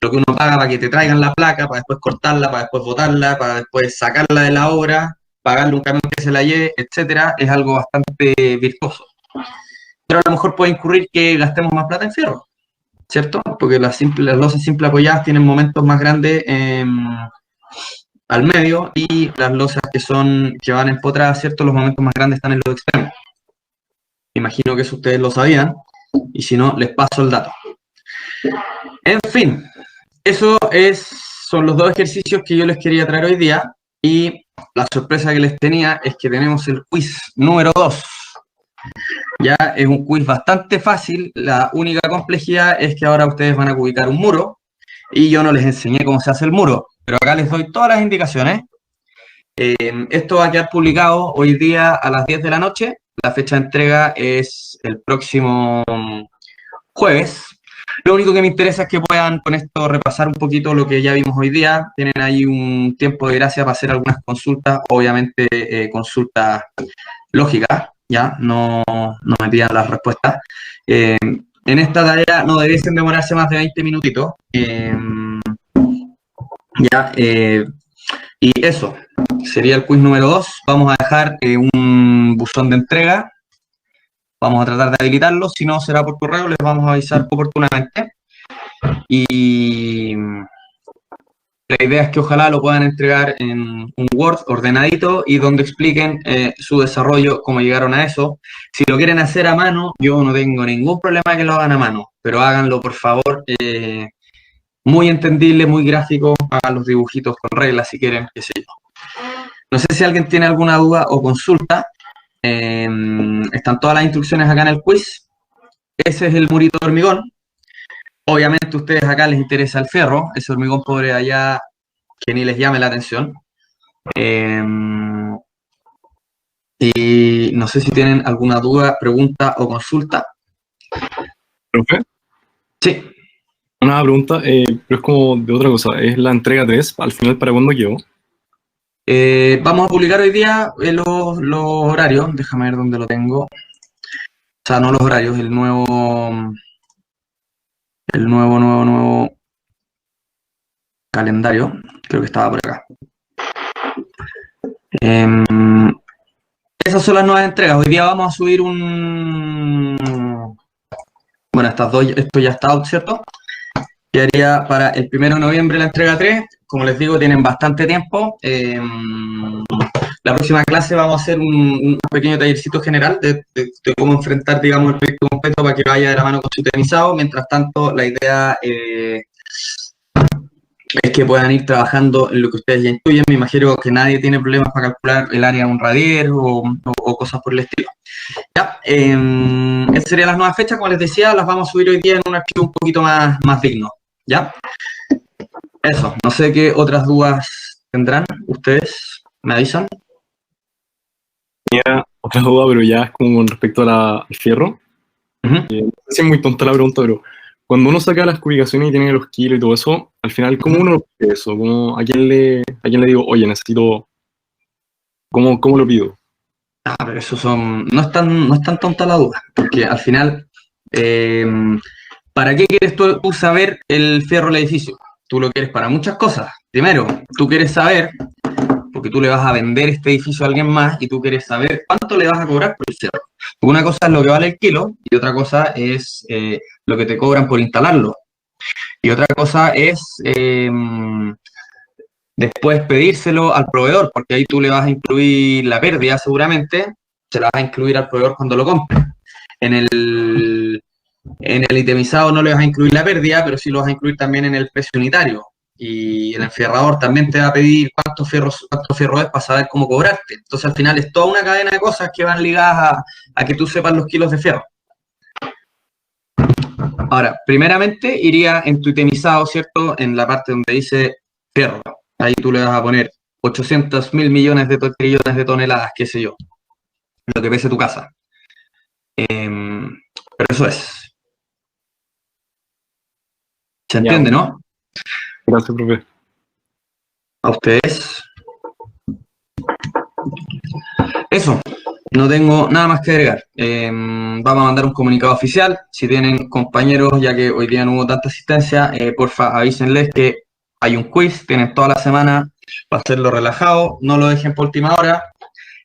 lo que uno paga para que te traigan la placa, para después cortarla, para después botarla, para después sacarla de la obra, pagarle un camión que se la lleve, etcétera, es algo bastante virtuoso. Pero a lo mejor puede incurrir que gastemos más plata en fierro, ¿cierto? Porque las losas simple apoyadas tienen momentos más grandes al medio, y las losas que van empotradas, ¿cierto? Los momentos más grandes están en los extremos. Imagino que eso ustedes lo sabían, y si no, les paso el dato. En fin, son los dos ejercicios que yo les quería traer hoy día, y la sorpresa que les tenía es que tenemos el quiz número 2. Ya es un quiz bastante fácil, la única complejidad es que ahora ustedes van a ubicar un muro, y yo no les enseñé cómo se hace el muro, pero acá les doy todas las indicaciones. Esto va a quedar publicado hoy día a las 10 de la noche, la fecha de entrega es el próximo jueves. Lo único que me interesa es que puedan con esto repasar un poquito lo que ya vimos hoy día. Tienen ahí un tiempo de gracia para hacer algunas consultas, obviamente consultas lógicas, ya, no me pidan las respuestas. En esta tarea no debiesen demorarse más de 20 minutitos. Y eso, sería el quiz número 2. Vamos a dejar un buzón de entrega. Vamos a tratar de habilitarlo, si no será por correo, les vamos a avisar oportunamente. Y la idea es que ojalá lo puedan entregar en un Word ordenadito y donde expliquen su desarrollo, cómo llegaron a eso. Si lo quieren hacer a mano, yo no tengo ningún problema que lo hagan a mano, pero háganlo por favor, muy entendible, muy gráfico, hagan los dibujitos con reglas si quieren, qué sé yo. No sé si alguien tiene alguna duda o consulta. Están todas las instrucciones acá en el quiz. Ese es el murito de hormigón. Obviamente a ustedes acá les interesa el fierro, ese hormigón pobre allá que ni les llame la atención. Y no sé si tienen alguna duda, pregunta o consulta. ¿Profe? Sí. Una pregunta, pero es como de otra cosa. ¿Es la entrega 3? ¿Al final para cuándo quedó? Vamos a publicar hoy día los horarios. Déjame ver dónde lo tengo. O sea, no los horarios, el nuevo calendario. Creo que estaba por acá. Esas son las nuevas entregas. Hoy día vamos a subir bueno, estas dos, esto ya está out, ¿cierto? Quedaría para el 1 de noviembre la entrega 3. Como les digo, tienen bastante tiempo. La próxima clase vamos a hacer un pequeño tallercito general de cómo enfrentar, digamos, el proyecto completo para que vaya de la mano con su tematizado. Mientras tanto, la idea es que puedan ir trabajando en lo que ustedes ya intuyen. Me imagino que nadie tiene problemas para calcular el área de un radier o cosas por el estilo. Ya, esas serían las nuevas fechas. Como les decía, las vamos a subir hoy día en un archivo un poquito más digno. ¿Ya? Eso, no sé qué otras dudas tendrán ustedes, ¿me avisan? Tenía otra duda, pero ya es como con respecto al fierro. No sé si es muy tonta la pregunta, pero cuando uno saca las cubicaciones y tiene los kilos y todo eso, al final, ¿cómo uno lo pide eso? ¿A quién le digo, oye, necesito... ¿Cómo lo pido? Pero eso no es tan tonta la duda, porque al final, ¿para qué quieres tú saber el fierro del edificio? Tú lo quieres para muchas cosas. Primero, tú quieres saber, porque tú le vas a vender este edificio a alguien más, y tú quieres saber cuánto le vas a cobrar por el fierro. Una cosa es lo que vale el kilo, y otra cosa es lo que te cobran por instalarlo. Y otra cosa es después pedírselo al proveedor, porque ahí tú le vas a incluir la pérdida seguramente, se la vas a incluir al proveedor cuando lo compre. En el itemizado no le vas a incluir la pérdida, pero sí lo vas a incluir también en el precio unitario. y el enfierrador también te va a pedir cuánto fierro es para saber cómo cobrarte. Entonces al final es toda una cadena de cosas que van ligadas a que tú sepas los kilos de fierro. Ahora, primeramente iría en tu itemizado, ¿cierto? En la parte donde dice fierro. Ahí tú le vas a poner 800.000 millones de trillones de toneladas, qué sé yo, lo que pese tu casa. Pero eso es. ¿Se entiende, no? Gracias, profe. A ustedes. Eso. No tengo nada más que agregar. Vamos a mandar un comunicado oficial. Si tienen compañeros, ya que hoy día no hubo tanta asistencia, porfa, avísenles que hay un quiz. Tienen toda la semana para hacerlo relajado. No lo dejen por última hora.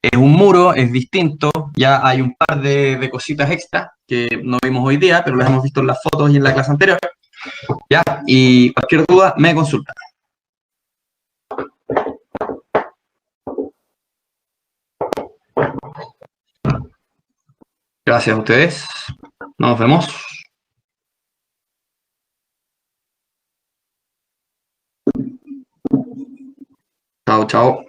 Es un muro, es distinto. Ya hay un par de cositas extra que no vimos hoy día, pero las hemos visto en las fotos y en la clase anterior. Ya, y cualquier duda me consultan. Gracias a ustedes. Nos vemos. Chao, chao.